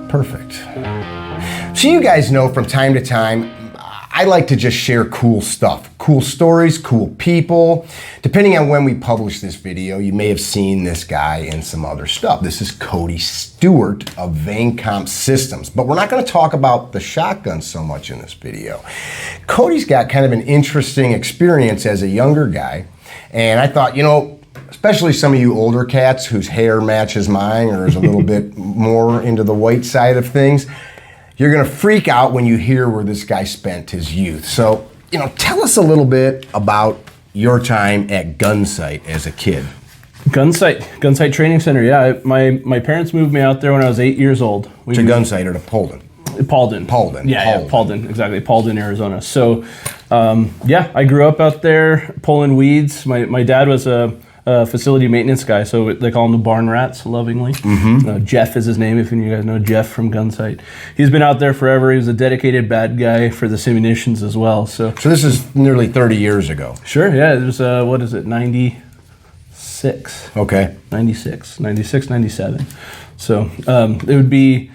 Perfect. So you guys know from time to time, I like to just share cool stuff, cool stories, cool people. Depending on when we publish this video, you may have seen this guy in some other stuff. This is Cody Stewart of Vang Systems, but we're not going to talk about the shotgun so much in this video. Cody's got kind of an interesting experience as a younger guy, and I thought, you know, especially some of you older cats whose hair matches mine or is a little bit more into the white side of things, you're gonna freak out when you hear where this guy spent his youth. So, you know, tell us a little bit about your time at Gunsite as a kid. Gunsite Training Center, yeah. My parents moved me out there when I was 8 years old. To Gunsite or to Paulden? Paulden. Yeah, Paulden, exactly, Paulden, Arizona. So, yeah, I grew up out there pulling weeds. My dad was a facility maintenance guy, so they call him the barn rats lovingly. Jeff is his name, if you guys know Jeff from Gunsite. He's been out there forever. He was a dedicated bad guy for the simunitions as well. So this is nearly 30 years ago. Sure, yeah. It was, what is it, 96. Okay. 96, 97. So it would be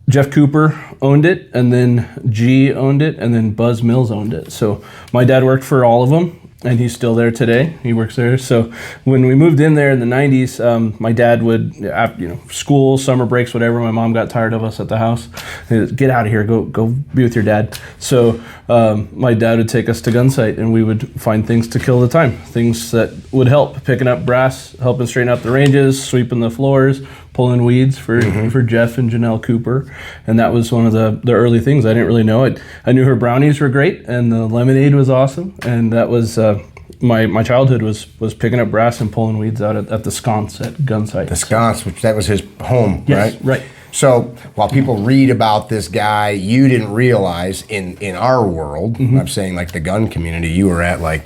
Jeff Cooper owned it, and then G owned it, and then Buzz Mills owned it. So my dad worked for all of them, and he's still there today. He works there. So when we moved in there in the 90s, my dad would, you know, school, summer breaks, whatever. My mom got tired of us at the house. Get out of here, go be with your dad. So my dad would take us to Gunsite, and we would find things to kill the time, things that would help, picking up brass, helping straighten out the ranges, sweeping the floors, pulling weeds for Jeff and Janelle Cooper. And that was one of the early things. I didn't really know it. I knew her brownies were great, and the lemonade was awesome. And that was my childhood was picking up brass and pulling weeds out at the sconce at Gunsite. The sconce, which that was his home, yes, right? Right. So while people read about this guy, you didn't realize in our world, I'm saying like the gun community, you were at like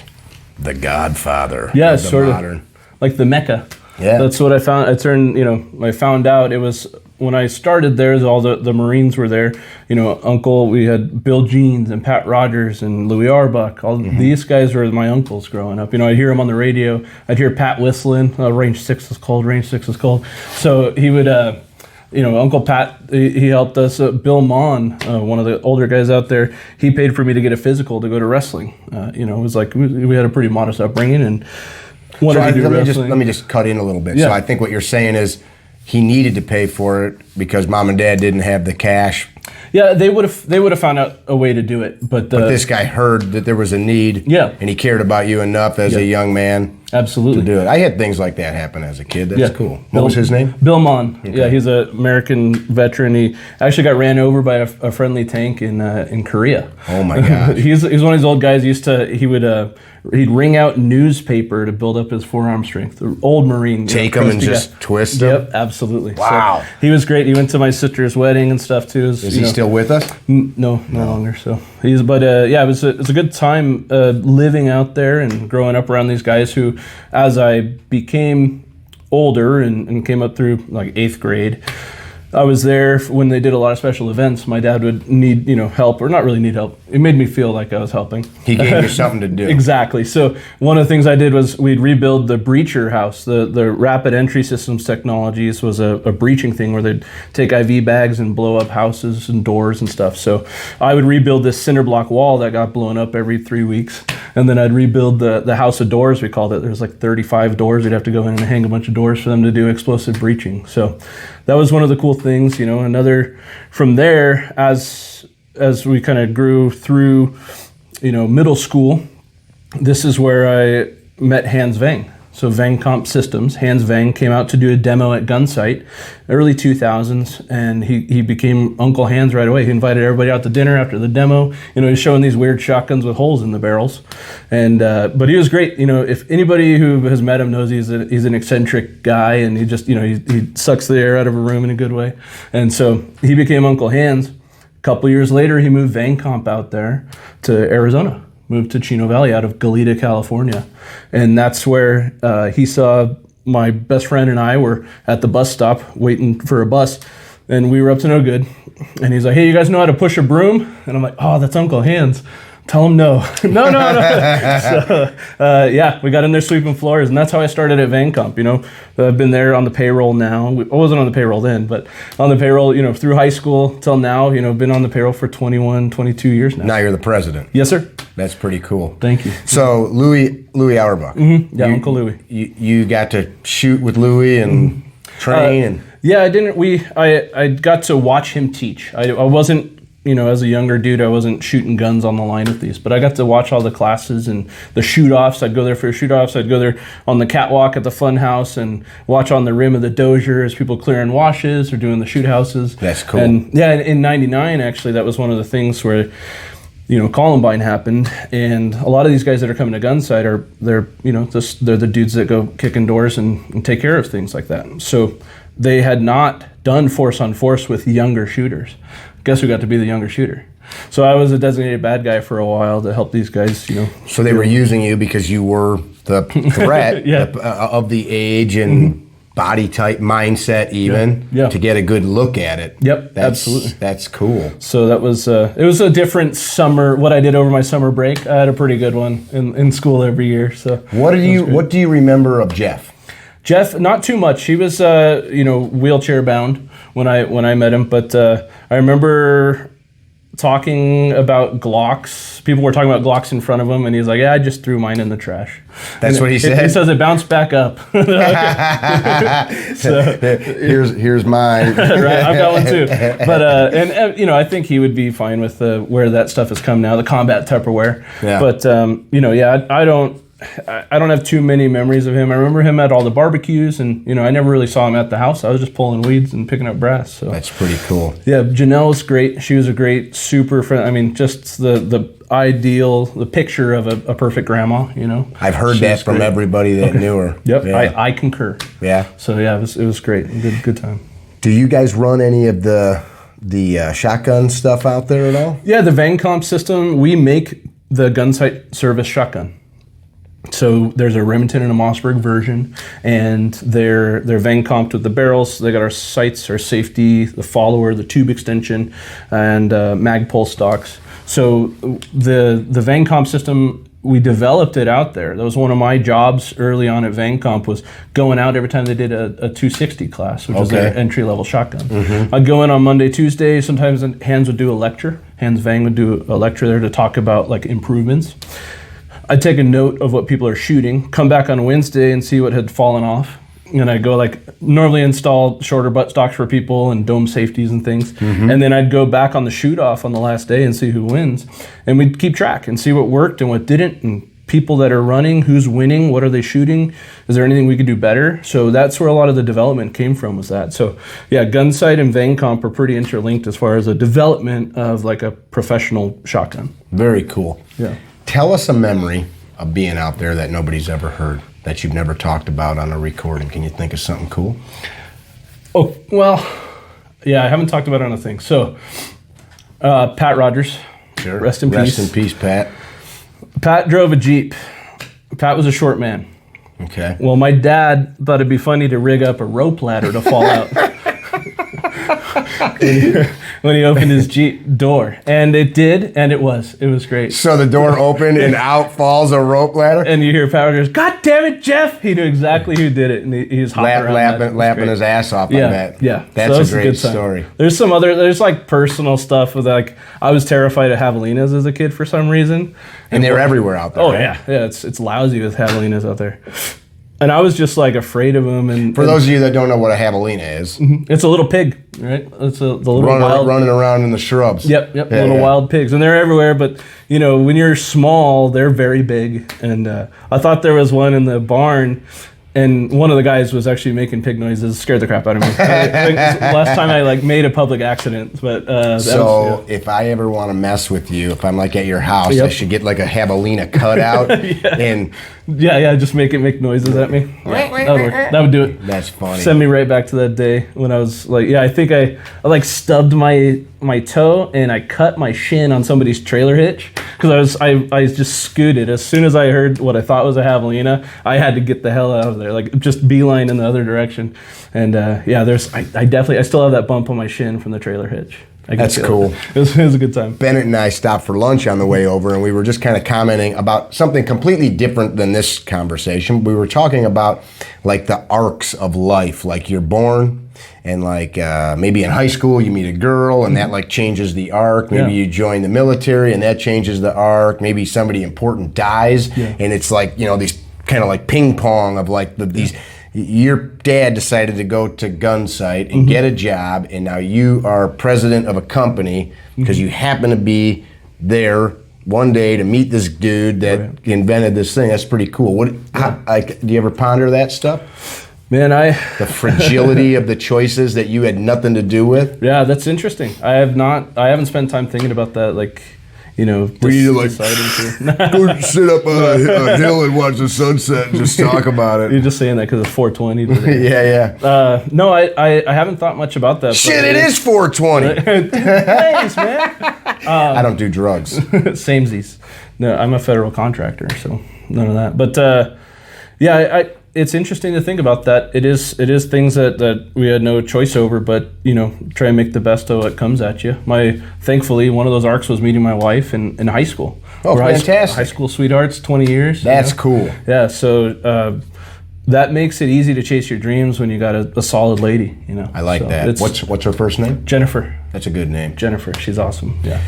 the Godfather. Yeah, of the sort modern. of like the Mecca. Yeah. That's what I found. I found out it was when I started there, all the Marines were there. You know, we had Bill Jeans and Pat Rogers and Louis Arbuck. All these guys were my uncles growing up. You know, I'd hear them on the radio. I'd hear Pat whistling, Range 6 is cold, Range 6 is cold. So he would, you know, Uncle Pat, he helped us. Bill Mon, one of the older guys out there, he paid for me to get a physical to go to wrestling. You know, it was like we had a pretty modest upbringing, and let me just cut in a little bit. Yeah. So I think what you're saying is he needed to pay for it because mom and dad didn't have the cash. Yeah, they would have found out a way to do it, but this guy heard that there was a need. Yeah. And he cared about you enough as a young man. Absolutely. To do it. I had things like that happen as a kid. That's cool. What was his name? Bill Mon. Okay. Yeah, he's an American veteran. He actually got ran over by a friendly tank in Korea. Oh my God. He's one of these old guys. He'd wring out newspaper to build up his forearm strength. The old Marine. Take him and just twist him? Yep, absolutely. Wow. So he was great. He went to my sister's wedding and stuff too. Is he still with us? No longer. So yeah, it was a good time living out there and growing up around these guys who, as I became older and came up through like 8th grade, I was there when they did a lot of special events. My dad would need, help, or not really need help. It made me feel like I was helping. He gave you something to do. Exactly. So one of the things I did was we'd rebuild the breacher house. The rapid entry systems technologies was a breaching thing where they'd take IV bags and blow up houses and doors and stuff. So I would rebuild this cinder block wall that got blown up every 3 weeks. And then I'd rebuild the house of doors, we called it. There's like 35 doors. We'd have to go in and hang a bunch of doors for them to do explosive breaching. So that was one of the cool things, Another from there, as we kind of grew through, middle school, this is where I met Hans Vang. So Vang Systems, Hans Vang came out to do a demo at Gunsite, early 2000s, and he became Uncle Hans right away. He invited everybody out to dinner after the demo. He's showing these weird shotguns with holes in the barrels, but he was great. If anybody who has met him knows he's an eccentric guy, and he just he sucks the air out of a room in a good way. And so he became Uncle Hans. A couple years later, he moved Vang out there to Arizona. Moved to Chino Valley out of Goleta, California. And that's where he saw my best friend and I were at the bus stop waiting for a bus, and we were up to no good. And he's like, "Hey, you guys know how to push a broom?" And I'm like, "Oh, that's Uncle Hans." Tell them no. No. So, yeah, we got in there sweeping floors, and that's how I started at Vang Comp. I've been there on the payroll now. I wasn't on the payroll then, but on the payroll, through high school till now, been on the payroll for 21, 22 years now. Now you're the president. Yes, sir. That's pretty cool. Thank you. So Louis Auerbach. Mm-hmm. Yeah, Uncle Louis. You got to shoot with Louis and train and... Yeah, I didn't. I got to watch him teach. I wasn't, as a younger dude, I wasn't shooting guns on the line with these, but I got to watch all the classes and the shoot-offs. I'd go there for shoot-offs. I'd go there on the catwalk at the fun house and watch on the rim of the Dozier as people clearing washes or doing the shoot houses. That's cool. And yeah, in '99, actually, that was one of the things where, Columbine happened, and a lot of these guys that are coming to Gunsite they're the dudes that go kicking doors and take care of things like that. So they had not done force on force with younger shooters. Guess who got to be the younger shooter? So I was a designated bad guy for a while to help these guys, So they were using you because you were the threat of the age and body type, mindset even, to get a good look at it. Yep, absolutely. That's cool. So that was, it was a different summer. What I did over my summer break, I had a pretty good one in school every year. So what do you remember of Jeff? Jeff, not too much. He was, wheelchair bound when I met him. But I remember talking about Glocks. People were talking about Glocks in front of him, and he's like, "Yeah, I just threw mine in the trash." That's what he said. He says it bounced back up. So here's mine. Right, I've got one too. But I think he would be fine with where that stuff has come now, the combat Tupperware. Yeah. But I don't have too many memories of him. I remember him at all the barbecues, and I never really saw him at the house. I was just pulling weeds and picking up brass. So that's pretty cool. Yeah, Janelle was great. She was a great, super friend. I mean, just the ideal, the picture of a perfect grandma. I've heard that from everybody that knew her. Yep, yeah. I concur. Yeah. So yeah, it was great. Good time. Do you guys run any of the shotgun stuff out there at all? Yeah, the Vang Comp system. We make the Gunsite service shotgun. So there's a Remington and a Mossberg version, and they're Vang comped with the barrels. They got our sights, our safety, the follower, the tube extension, and mag pull stocks. So the Vang comp system, we developed it out there. That was one of my jobs early on at Vang Comp, was going out every time they did a 260 class, which is their entry-level shotgun. Mm-hmm. I'd go in on Monday, Tuesday. Sometimes Hans would do a lecture. Hans Vang would do a lecture there to talk about improvements. I'd take a note of what people are shooting, come back on Wednesday and see what had fallen off. And I'd go normally install shorter butt stocks for people and dome safeties and things. Mm-hmm. And then I'd go back on the shoot off on the last day and see who wins. And we'd keep track and see what worked and what didn't, and people that are running, who's winning, what are they shooting? Is there anything we could do better? So that's where a lot of the development came from, was that. So yeah, Gunsite and Vang Comp are pretty interlinked as far as the development of a professional shotgun. Very cool. Yeah. Tell us a memory of being out there that nobody's ever heard, that you've never talked about on a recording. Can you think of something cool? Oh, well, yeah, I haven't talked about it on a thing. So, Pat Rogers, sure. Rest in peace. Rest in peace, Pat. Pat drove a Jeep. Pat was a short man. Okay. Well, my dad thought it'd be funny to rig up a rope ladder to fall out when he opened his Jeep door. And it did, and it was great. So the door opened and out falls a rope ladder? And you hear Pat Rogers, "God damn it, Jeff!" He knew exactly who did it, and he was hopping around. Lapping his ass off on that. Yeah. That's a great story. There's personal stuff with I was terrified of javelinas as a kid for some reason. And they're everywhere out there. Oh, right? Yeah. It's lousy with javelinas out there. And I was just afraid of them. And for those of you that don't know what a javelina is, it's a little pig, right? It's the little running around in the shrubs. Yep, little wild pigs, and they're everywhere. But when you're small, they're very big. And I thought there was one in the barn, and one of the guys was actually making pig noises. Scared the crap out of me. I think last time I made a public accident. But if I ever want to mess with you, if I'm at your house, I should get a javelina cutout and. Yeah, just make noises at me. That would do it. That's funny. Send me right back to that day when I was I think I stubbed my toe and I cut my shin on somebody's trailer hitch because I just scooted. As soon as I heard what I thought was a javelina, I had to get the hell out of there, just beeline in the other direction. And I still have that bump on my shin from the trailer hitch. That's cool. It was a good time. Bennett and I stopped for lunch on the way over, and we were just kind of commenting about something completely different than this conversation. We were talking about like the arcs of life, like you're born, and like maybe in high school you meet a girl, and that like changes the arc. Maybe you join the military, and that changes the arc. Maybe somebody important dies, and it's like, you know, these kind of like ping pong of like these. Your dad decided to go to Gunsite and get a job, and now you are president of a company because you happen to be there one day to meet this dude that invented this thing. That's pretty cool. Do you ever ponder that stuff? Man, the fragility of the choices that you had nothing to do with. Yeah, that's interesting. I haven't spent time thinking about that. Like, you know, we need to like go sit up on a hill and watch the sunset and just talk about it. You're just saying that because it's 420 today. Yeah. No, I haven't thought much about that. Shit, it is 420. Thanks, man. I don't do drugs. Samesies. No, I'm a federal contractor, so none of that. But it's interesting to think about that. It is things that we had no choice over, but, you know, try and make the best of what comes at you. Thankfully, one of those arcs was meeting my wife in high school. Oh, fantastic. High school sweethearts, 20 years. That's cool. Yeah, so that makes it easy to chase your dreams when you got a solid lady, you know. I like that. What's her first name? Jennifer. That's a good name. Jennifer, she's awesome. Yeah.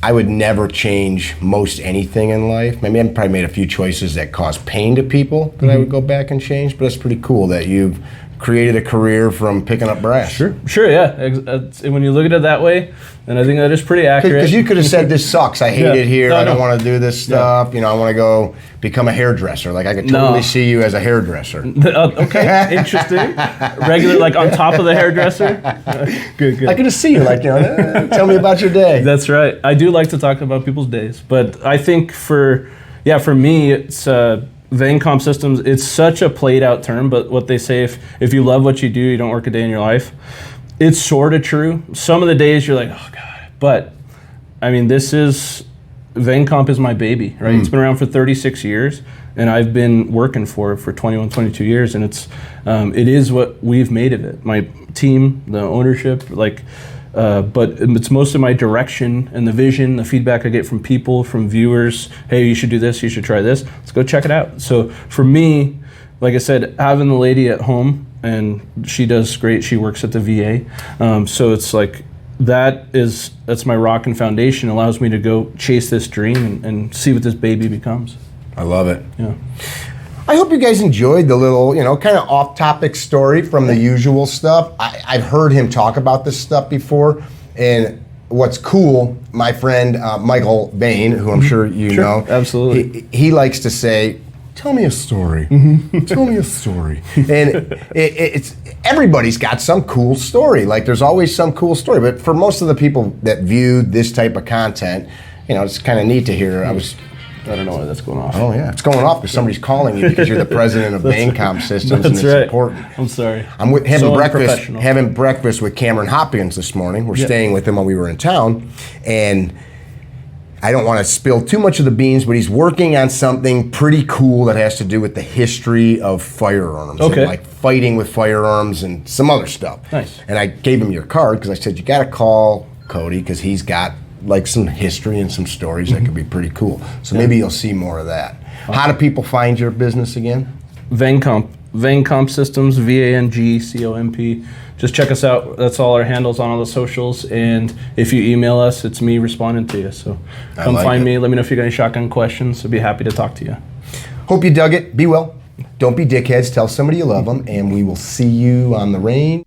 I would never change most anything in life. Maybe I've probably made a few choices that cause pain to people that I would go back and change, but it's pretty cool that you've created a career from picking up brass. Sure, yeah. When you look at it that way, and I think that is pretty accurate. Because you could have said, this sucks, I hate it here, I don't want to do this stuff, you know, I want to go become a hairdresser. Like, I could totally see you as a hairdresser. Okay, interesting. Regular, like on top of the hairdresser? Good. I could just see you, like, you know, tell me about your day. That's right. I do like to talk about people's days, but I think for me, it's Vang Comp Systems. It's such a played out term, but what they say, if you love what you do, you don't work a day in your life. It's sort of true. Some of the days you're like, oh God, but I mean, Vang Comp is my baby, right? It's been around for 36 years, and I've been working for 21, 22 years, and it is what we've made of it. My team, the ownership, but it's most of my direction and the vision, the feedback I get from people, from viewers. Hey, you should do this, you should try this. Let's go check it out. So for me, like I said, having the lady at home, and she does great. She works at the VA. So it's like, that's my rock and foundation. Allows me to go chase this dream and see what this baby becomes. I love it. Yeah. I hope you guys enjoyed the little, you know, kind of off-topic story from the usual stuff. I've heard him talk about this stuff before, and what's cool, my friend Michael Bain, who I'm sure you know, absolutely, he likes to say, "Tell me a story. Tell me a story." And it's everybody's got some cool story. Like, there's always some cool story. But for most of the people that view this type of content, you know, it's kind of neat to hear. I don't know why that's going off. Oh yeah, it's going off because somebody's calling you because you're the president of Vang Comp Systems, and it's important. I'm sorry. I'm having breakfast with Cameron Hopkins this morning. We're staying with him while we were in town, and I don't want to spill too much of the beans, but he's working on something pretty cool that has to do with the history of firearms, and like fighting with firearms and some other stuff. Nice. And I gave him your card because I said, you got to call Cody because he's got like some history and some stories that could be pretty cool. So maybe you'll see more of that. How do people find your business again? Vang Comp Systems, VANGCOMP. Just check us out. That's all our handles on all the socials. And if you email us, it's me responding to you. So come find me. Let me know if you got any shotgun questions. I'd be happy to talk to you. Hope you dug it. Be well. Don't be dickheads. Tell somebody you love them. And we will see you on the range.